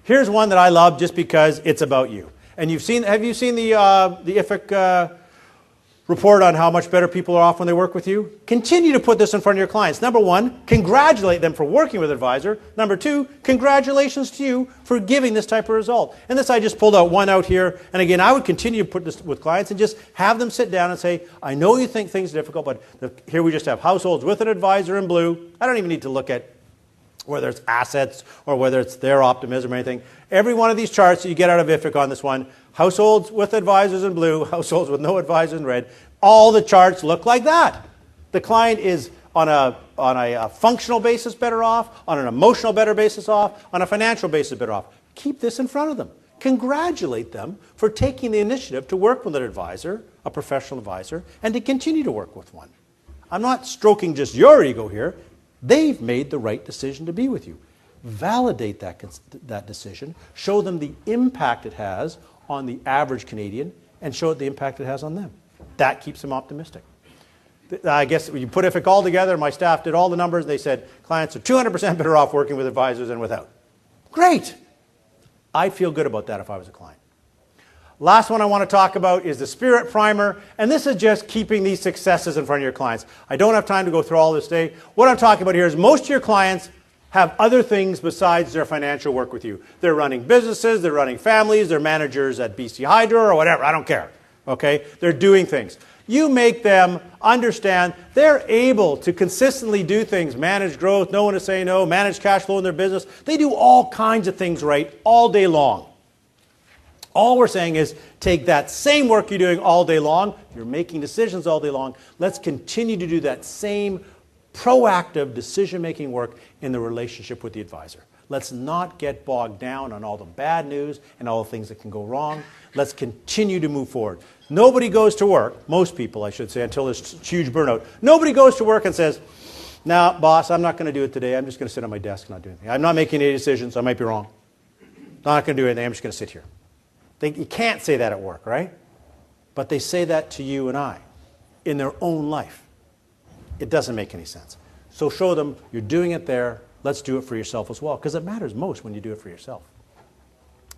Here's one that I love just because it's about you. And have you seen the IFIC report on how much better people are off when they work with you? Continue to put this in front of your clients. Number one, congratulate them for working with an advisor. Number two, congratulations to you for giving this type of result. And this, I just pulled out one out here. And again, I would continue to put this with clients and just have them sit down and say, I know you think things are difficult, but here we just have households with an advisor in blue. I don't even need to look at whether it's assets or whether it's their optimism or anything. Every one of these charts that you get out of IFIC on this one, households with advisors in blue, households with no advisors in red, all the charts look like that. The client is on a functional basis better off, on an emotional better basis off, on a financial basis better off. Keep this in front of them. Congratulate them for taking the initiative to work with an advisor, a professional advisor, and to continue to work with one. I'm not stroking just your ego here. They've made the right decision to be with you. Validate that decision. Show them the impact it has on the average Canadian and show it the impact it has on them. That keeps them optimistic. I guess when you put IFIC all together, my staff did all the numbers. They said clients are 200% better off working with advisors than without. Great. I'd feel good about that if I was a client. Last one I want to talk about is the Spirit Primer, and this is just keeping these successes in front of your clients. I don't have time to go through all this today. What I'm talking about here is most of your clients have other things besides their financial work with you. They're running businesses, they're running families, they're managers at BC Hydro or whatever, I don't care. Okay? They're doing things. You make them understand they're able to consistently do things, manage growth, know when to say no, manage cash flow in their business. They do all kinds of things right all day long. All we're saying is take that same work you're doing all day long, you're making decisions all day long, let's continue to do that same proactive decision-making work in the relationship with the advisor. Let's not get bogged down on all the bad news and all the things that can go wrong. Let's continue to move forward. Nobody goes to work, most people I should say, until there's huge burnout. Nobody goes to work and says, "Now, boss, I'm not going to do it today. I'm just going to sit on my desk and not do anything. I'm not making any decisions. I might be wrong. I'm not going to do anything. I'm just going to sit here." You can't say that at work, right? But they say that to you and I in their own life. It doesn't make any sense. So show them you're doing it there. Let's do it for yourself as well, because it matters most when you do it for yourself.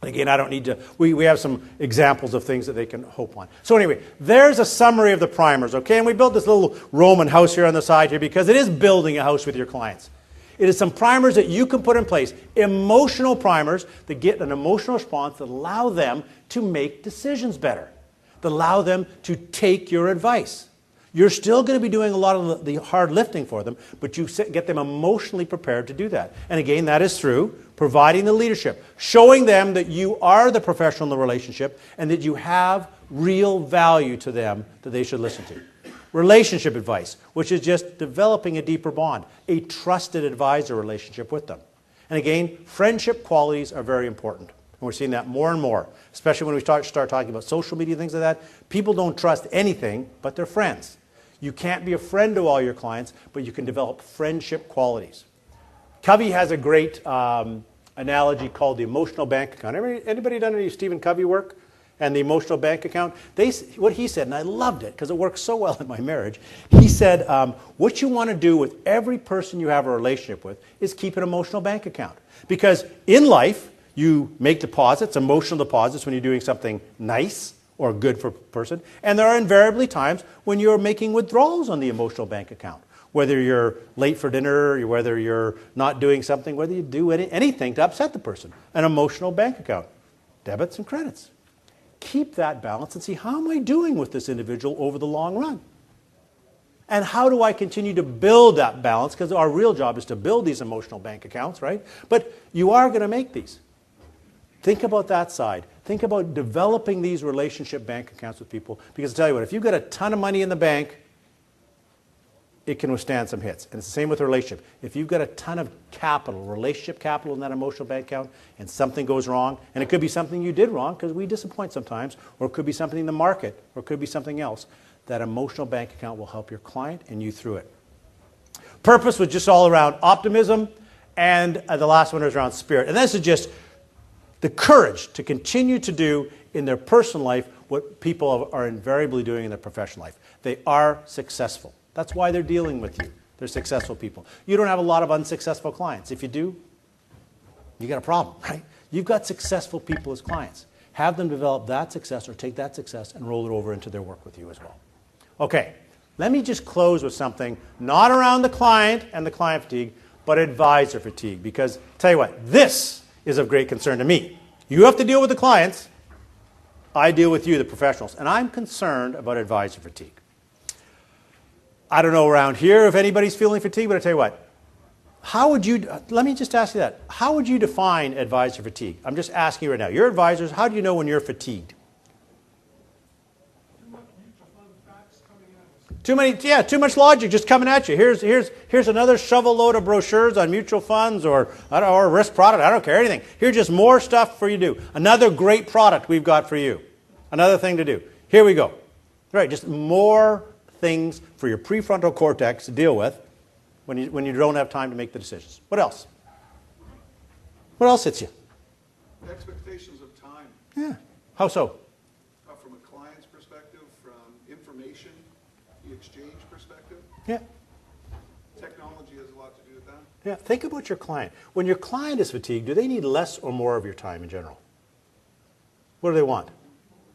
And again, I don't need to, we have some examples of things that they can hope on. So anyway, there's a summary of the primers, okay? And we built this little Roman house here on the side here because it is building a house with your clients. It is some primers that you can put in place, emotional primers that get an emotional response that allow them to make decisions better, that allow them to take your advice. You're still going to be doing a lot of the hard lifting for them, but you get them emotionally prepared to do that. And again, that is through providing the leadership, showing them that you are the professional in the relationship and that you have real value to them that they should listen to. Relationship advice, which is just developing a deeper bond, a trusted advisor relationship with them. And again, friendship qualities are very important. And we're seeing that more and more, especially when we start talking about social media, things like that. People don't trust anything but their friends. You can't be a friend to all your clients, but you can develop friendship qualities. Covey has a great analogy called the emotional bank account. Anybody done any Stephen Covey work? And the emotional bank account? What he said, and I loved it because it works so well in my marriage, he said, what you want to do with every person you have a relationship with is keep an emotional bank account. Because in life, you make deposits, emotional deposits, when you're doing something nice or good for a person. And there are invariably times when you're making withdrawals on the emotional bank account. Whether you're late for dinner, whether you're not doing something, whether you do anything to upset the person. An emotional bank account. Debits and credits. Keep that balance and see, how am I doing with this individual over the long run? And how do I continue to build that balance? Because our real job is to build these emotional bank accounts, right? But you are going to make these. Think about that side. Think about developing these relationship bank accounts with people. Because I'll tell you what, if you've got a ton of money in the bank, it can withstand some hits. And it's the same with a relationship. If you've got a ton of capital, relationship capital in that emotional bank account, and something goes wrong, and it could be something you did wrong, because we disappoint sometimes, or it could be something in the market, or it could be something else, that emotional bank account will help your client and you through it. Purpose was just all around optimism, and the last one was around spirit. And this is just the courage to continue to do in their personal life what people are invariably doing in their professional life. They are successful. That's why they're dealing with you. They're successful people. You don't have a lot of unsuccessful clients. If you do, you got a problem, right? You've got successful people as clients. Have them develop that success or take that success and roll it over into their work with you as well. Okay, let me just close with something not around the client and the client fatigue, but advisor fatigue. Because, tell you what, this is of great concern to me. You have to deal with the clients. I deal with you, the professionals. And I'm concerned about advisor fatigue. I don't know around here if anybody's feeling fatigue, but I tell you what, how would you, let me just ask you that. How would you define advisor fatigue? I'm just asking you right now. You're advisors, how do you know when you're fatigued? Too much logic just coming at you. Here's another shovel load of brochures on mutual funds or risk product. I don't care, anything. Here's just more stuff for you to do. Another great product we've got for you. Another thing to do. Here we go. Right, just more things for your prefrontal cortex to deal with when you don't have time to make the decisions. What else? What else hits you? Expectations of time. Yeah. How so? From a client's perspective, from information, the exchange perspective. Yeah. Technology has a lot to do with that. Yeah. Think about your client. When your client is fatigued, do they need less or more of your time in general? What do they want?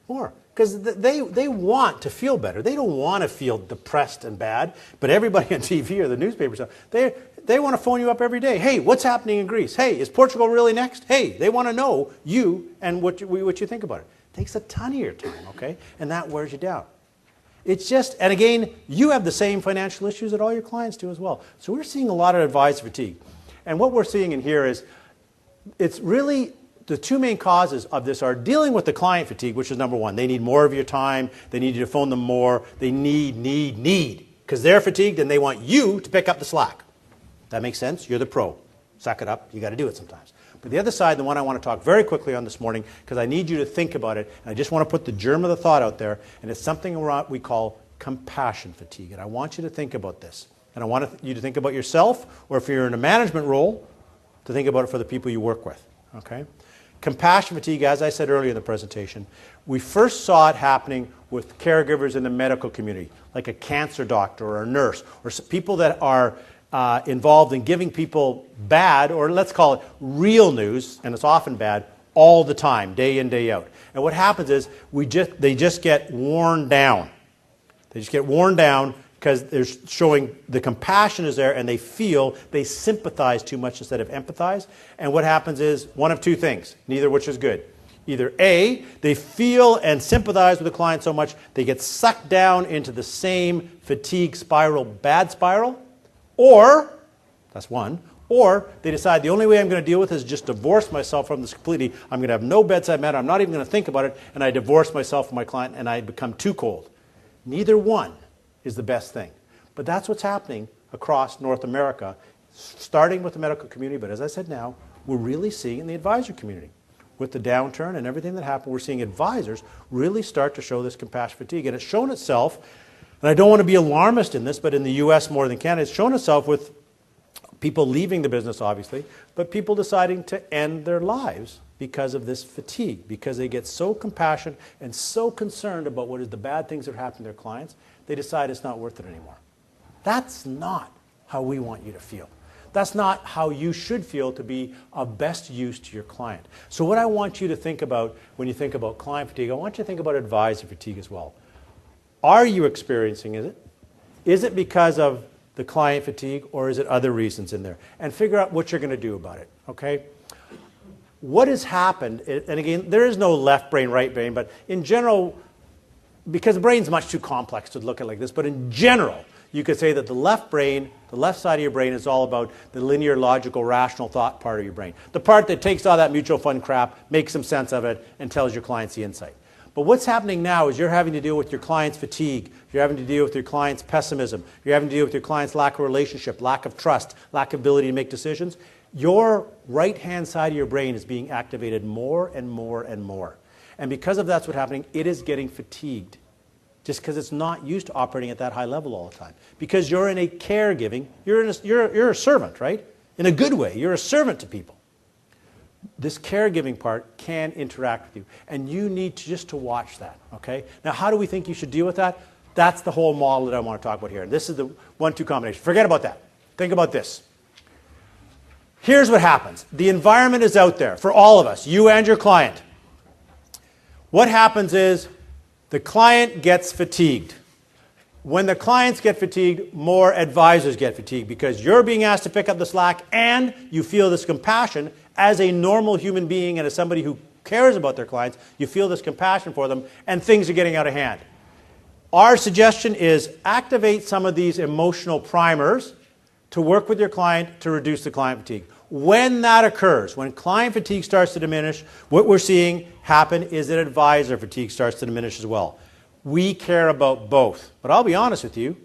More. Because they want to feel better. They don't want to feel depressed and bad. But everybody on TV or the newspaper stuff, they want to phone you up every day. Hey, what's happening in Greece? Hey, is Portugal really next? Hey, they want to know you and what you think about it. It takes a ton of your time, okay? And that wears you down. It's just, and again, you have the same financial issues that all your clients do as well. So we're seeing a lot of advisor fatigue. And what we're seeing in here is, it's really, the two main causes of this are dealing with the client fatigue, which is number one. They need more of your time. They need you to phone them more. They need. Because they're fatigued and they want you to pick up the slack. That makes sense? You're the pro. Suck it up. You got to do it sometimes. But the other side, the one I want to talk very quickly on this morning, because I need you to think about it, and I just want to put the germ of the thought out there, and it's something we call compassion fatigue. And I want you to think about this. And I want you to think about yourself, or if you're in a management role, to think about it for the people you work with. Okay? Compassion fatigue, as I said earlier in the presentation, we first saw it happening with caregivers in the medical community, like a cancer doctor or a nurse, or people that are involved in giving people bad, or let's call it real news, and it's often bad, all the time, day in, day out. And what happens is they just get worn down. They just get worn down because they're showing the compassion is there and they sympathize too much instead of empathize. And what happens is one of two things, neither which is good. Either A, they feel and sympathize with the client so much they get sucked down into the same fatigue spiral, bad spiral, or, that's one, or they decide the only way I'm going to deal with this is just divorce myself from this completely. I'm going to have no bedside manner. I'm not even going to think about it, and I divorce myself from my client and I become too cold. Neither one is the best thing. But that's what's happening across North America, starting with the medical community, but as I said now, we're really seeing in the advisor community. With the downturn and everything that happened, we're seeing advisors really start to show this compassion fatigue. And it's shown itself, and I don't want to be alarmist in this, but in the U.S. more than Canada, it's shown itself with people leaving the business, obviously, but people deciding to end their lives because of this fatigue, because they get so compassionate and so concerned about what is the bad things that happen to their clients, they decide it's not worth it anymore. That's not how we want you to feel. That's not how you should feel to be of best use to your client. So what I want you to think about when you think about client fatigue, I want you to think about advisor fatigue as well. Are you experiencing it? Is it because of the client fatigue, or is it other reasons in there? And figure out what you're going to do about it, okay? What has happened, and again, there is no left brain, right brain, but in general, because the brain's much too complex to look at like this, but in general, you could say that the left brain, the left side of your brain is all about the linear, logical, rational thought part of your brain. The part that takes all that mutual fund crap, makes some sense of it, and tells your clients the insight. But what's happening now is you're having to deal with your client's fatigue. You're having to deal with your client's pessimism. You're having to deal with your client's lack of relationship, lack of trust, lack of ability to make decisions. Your right-hand side of your brain is being activated more and more and more. And because of that's what's happening, it is getting fatigued. Just because it's not used to operating at that high level all the time. Because you're in a caregiving, you're a servant, right? In a good way, you're a servant to people. This caregiving part can interact with you. And you need just to watch that, okay? Now, how do we think you should deal with that? That's the whole model that I want to talk about here. This is the 1-2 combination. Forget about that. Think about this. here's what happens. The environment is out there for all of us, you and your client. What happens is the client gets fatigued. When the clients get fatigued, more advisors get fatigued because you're being asked to pick up the slack and you feel this compassion as a normal human being and as somebody who cares about their clients. You feel this compassion for them and things are getting out of hand. Our suggestion is activate some of these emotional primers to work with your client to reduce the client fatigue. When that occurs, when client fatigue starts to diminish, what we're seeing happen is that advisor fatigue starts to diminish as well. We care about both. But I'll be honest with you,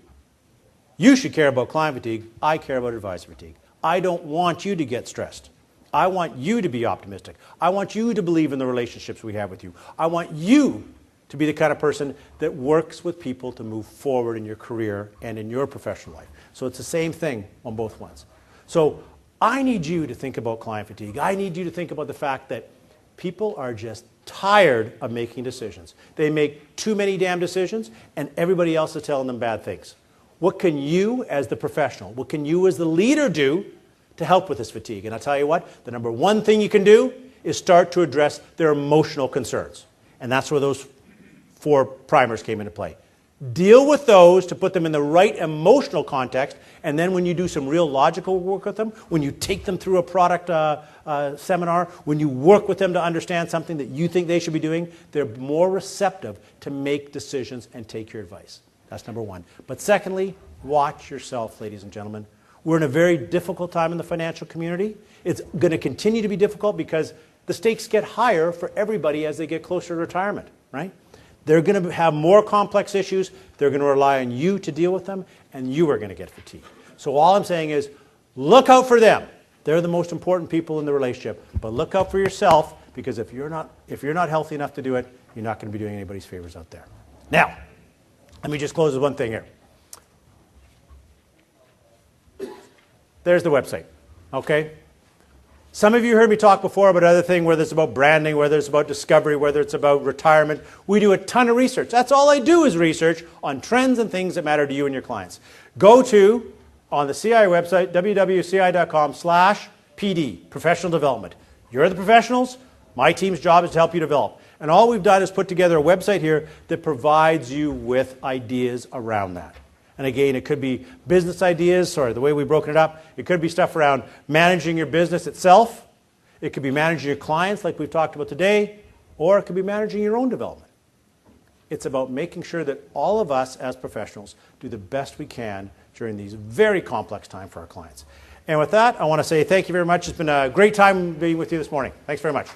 you should care about client fatigue. I care about advisor fatigue. I don't want you to get stressed. I want you to be optimistic. I want you to believe in the relationships we have with you. I want you to be the kind of person that works with people to move forward in your career and in your professional life. So it's the same thing on both ones. So I need you to think about client fatigue. I need you to think about the fact that people are just tired of making decisions. They make too many damn decisions, and everybody else is telling them bad things. What can you as the professional, what can you as the leader do to help with this fatigue? And I'll tell you what, the number one thing you can do is start to address their emotional concerns. And that's where those 4 primers came into play. Deal with those to put them in the right emotional context, and then when you do some real logical work with them, when you take them through a product seminar, when you work with them to understand something that you think they should be doing, they're more receptive to make decisions and take your advice. That's number one. But secondly, watch yourself, ladies and gentlemen. We're in a very difficult time in the financial community. It's going to continue to be difficult because the stakes get higher for everybody as they get closer to retirement, right? They're going to have more complex issues. They're going to rely on you to deal with them, and you are going to get fatigued. So all I'm saying is look out for them. They're the most important people in the relationship. But look out for yourself, because if you're not healthy enough to do it, you're not going to be doing anybody's favors out there. Now, let me just close with one thing here. There's the website, okay? Some of you heard me talk before about other things, whether it's about branding, whether it's about discovery, whether it's about retirement. We do a ton of research. That's all I do is research on trends and things that matter to you and your clients. Go to, on the CI website, www.ci.com/PD, professional development. You're the professionals. My team's job is to help you develop. And all we've done is put together a website here that provides you with ideas around that. And again, it could be business ideas, sorry, the way we've broken it up. It could be stuff around managing your business itself. It could be managing your clients like we've talked about today. Or it could be managing your own development. It's about making sure that all of us as professionals do the best we can during these very complex times for our clients. And with that, I want to say thank you very much. It's been a great time being with you this morning. Thanks very much.